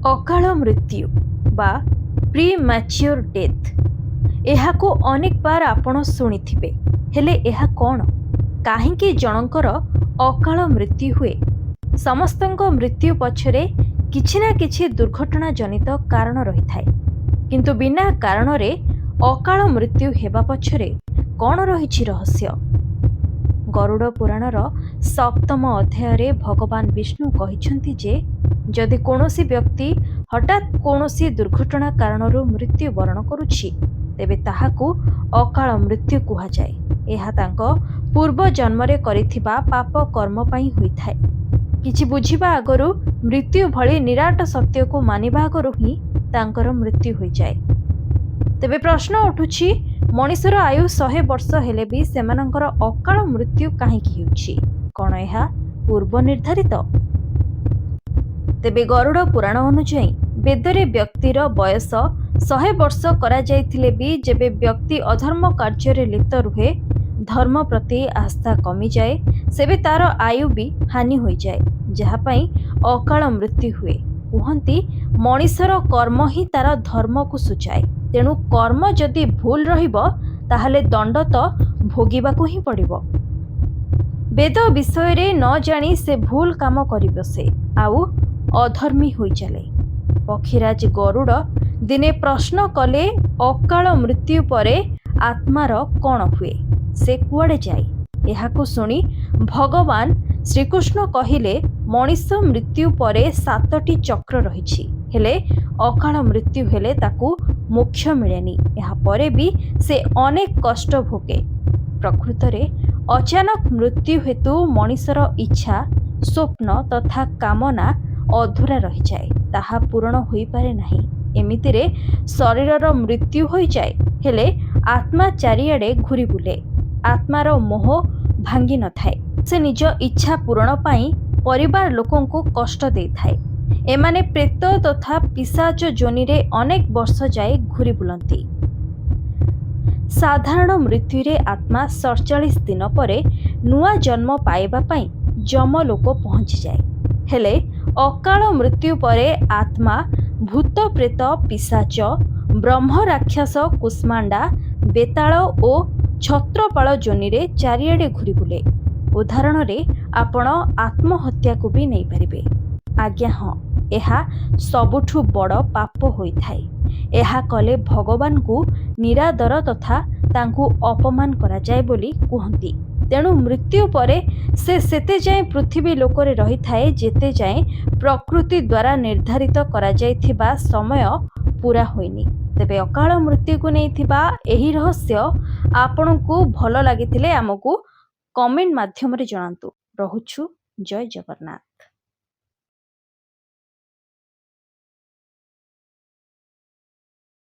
ଅକାଳ ମୃତ୍ୟୁ ବା ପ୍ରିମ୍ୟାଚ୍ୟୁର ଡେଥ୍, ଏହାକୁ ଅନେକ ବାର ଆପଣ ଶୁଣିଥିବେ। ହେଲେ ଏହା କ'ଣ? କାହିଁକି ଜଣଙ୍କର ଅକାଳ ମୃତ୍ୟୁ ହୁଏ? ସମସ୍ତଙ୍କ ମୃତ୍ୟୁ ପଛରେ କିଛି ନା କିଛି ଦୁର୍ଘଟଣା ଜନିତ କାରଣ ରହିଥାଏ, କିନ୍ତୁ ବିନା କାରଣରେ ଅକାଳ ମୃତ୍ୟୁ ହେବା ପଛରେ କ'ଣ ରହିଛି ରହସ୍ୟ? ଗରୁଡ଼ ପୁରାଣର ସପ୍ତମ ଅଧ୍ୟାୟରେ ଭଗବାନ ବିଷ୍ଣୁ କହିଛନ୍ତି ଯେ ଯଦି କୌଣସି ବ୍ୟକ୍ତି ହଠାତ୍ କୌଣସି ଦୁର୍ଘଟଣା କାରଣରୁ ମୃତ୍ୟୁବରଣ କରୁଛି, ତେବେ ତାହାକୁ ଅକାଳ ମୃତ୍ୟୁ କୁହାଯାଏ। ଏହା ତାଙ୍କ ପୂର୍ବ ଜନ୍ମରେ କରିଥିବା ପାପ କର୍ମ ପାଇଁ ହୋଇଥାଏ। କିଛି ବୁଝିବା ଆଗରୁ, ମୃତ୍ୟୁ ଭଳି ନିରାଟ ସତ୍ୟକୁ ମାନିବା ଆଗରୁ ହିଁ ତାଙ୍କର ମୃତ୍ୟୁ ହୋଇଯାଏ। ତେବେ ପ୍ରଶ୍ନ ଉଠୁଛି, ମଣିଷର ଆୟୁ 100 ବର୍ଷ ହେଲେ ବି ସେମାନଙ୍କର ଅକାଳ ମୃତ୍ୟୁ କାହିଁକି ହେଉଛି? କ'ଣ ଏହା ପୂର୍ବ ନିର୍ଦ୍ଧାରିତ? ତେବେ ଗରୁଡ଼ ପୁରାଣ ଅନୁଯାୟୀ ବେଦରେ ବ୍ୟକ୍ତିର ବୟସ 100 ବର୍ଷ କରାଯାଇଥିଲେ ବି ଯେବେ ବ୍ୟକ୍ତି ଅଧର୍ମ କାର୍ଯ୍ୟରେ ଲିପ୍ତ ରୁହେ, ଧର୍ମ ପ୍ରତି ଆସ୍ଥା କମିଯାଏ, ସେବେ ତାର ଆୟୁ ବି ହାନି ହୋଇଯାଏ, ଯାହା ପାଇଁ ଅକାଳ ମୃତ୍ୟୁ ହୁଏ। କୁହନ୍ତି, ମଣିଷର କର୍ମ ହିଁ ତାର ଧର୍ମକୁ ସୂଚାଏ। ତେଣୁ କର୍ମ ଯଦି ଭୁଲ ରହିବ, ତାହେଲେ ଦଣ୍ଡ ତ ଭୋଗିବାକୁ ହିଁ ପଡ଼ିବ। ବେଦ ବିଷୟରେ ନ ଜାଣି ସେ ଭୁଲ କାମ କରି ବସେ, ଆଉ ଅଧର୍ମୀ ହୋଇଚାଲେ। ପକ୍ଷୀରାଜ ଗରୁଡ଼ ଦିନେ ପ୍ରଶ୍ନ କଲେ, ଅକାଳ ମୃତ୍ୟୁ ପରେ ଆତ୍ମାର କ'ଣ ହୁଏ? ସେ କୁଆଡ଼େ ଯାଏ? ଏହାକୁ ଶୁଣି ଭଗବାନ ଶ୍ରୀକୃଷ୍ଣ କହିଲେ, ମଣିଷ ମୃତ୍ୟୁ ପରେ 7ଟି ଚକ୍ର ରହିଛି, ହେଲେ ଅକାଳ ମୃତ୍ୟୁ ହେଲେ ତାକୁ ମୋକ୍ଷ ମିଳେନି। ଏହାପରେ ବି ସେ ଅନେକ କଷ୍ଟ ଭୋଗେ। ପ୍ରକୃତରେ ଅଚାନକ ମୃତ୍ୟୁ ହେତୁ ମଣିଷର ଇଚ୍ଛା, ସ୍ୱପ୍ନ ତଥା କାମନା ଅଧୁରା ରହିଯାଏ, ତାହା ପୂରଣ ହୋଇପାରେ ନାହିଁ। ଏମିତିରେ ଶରୀରର ମୃତ୍ୟୁ ହୋଇଯାଏ, ହେଲେ ଆତ୍ମା ଚାରିଆଡ଼େ ଘୂରି ବୁଲେ। ଆତ୍ମାର ମୋହ ଭାଙ୍ଗି ନଥାଏ। ସେ ନିଜ ଇଚ୍ଛା ପୂରଣ ପାଇଁ ପରିବାର ଲୋକଙ୍କୁ କଷ୍ଟ ଦେଇଥାଏ। ଏମାନେ ପ୍ରେତ ତଥା ପିଶାଚ ଯୋନିରେ ଅନେକ ବର୍ଷ ଯାଏ ଘୂରି ବୁଲନ୍ତି। ସାଧାରଣ ମୃତ୍ୟୁରେ ଆତ୍ମା 47 ଦିନ ପରେ ନୂଆ ଜନ୍ମ ପାଇବା ପାଇଁ ଯମଲୋକ ପହଞ୍ଚିଯାଏ। ହେଲେ ଅକାଳ ମୃତ୍ୟୁ ପରେ ଆତ୍ମା ଭୂତ ପ୍ରେତ ପିଶାଚ, ବ୍ରହ୍ମ ରାକ୍ଷସ କୁଷ୍ମାଣ୍ଡା, ବେତାଳ ଓ ଛତ୍ରପାଳ ଯୋନିରେ ଚାରିଆଡ଼େ ଘୂରି ବୁଲେ। ଉଦାହରଣରେ ଆପଣ ଆତ୍ମହତ୍ୟାକୁ ବି ନେଇପାରିବେ। ଆଜ୍ଞା ହଁ, ଏହା ସବୁଠୁ ବଡ଼ ପାପ ହୋଇଥାଏ। ଏହା କଲେ ଭଗବାନଙ୍କୁ ନିରାଦର ତଥା ତାଙ୍କୁ ଅପମାନ କରାଯାଏ ବୋଲି କୁହନ୍ତି। ତେଣୁ ମୃତ୍ୟୁ ପରେ ସେ ସେତେ ଯାଏଁ ପୃଥିବୀ ଲୋକରେ ରହିଥାଏ, ଯେତେ ଯାଏଁ ପ୍ରକୃତି ଦ୍ୱାରା ନିର୍ଦ୍ଧାରିତ କରାଯାଇଥିବା ସମୟ ପୂରା ହୋଇନି। ତେବେ ଅକାଳ ମୃତ୍ୟୁକୁ ନେଇଥିବା ଏହି ରହସ୍ୟ ଆପଣଙ୍କୁ ଭଲ ଲାଗିଥିଲେ ଆମକୁ କମେଣ୍ଟ ମାଧ୍ୟମରେ ଜଣାନ୍ତୁ। ରହୁଛୁ। ଜୟ ଜଗନ୍ନାଥ।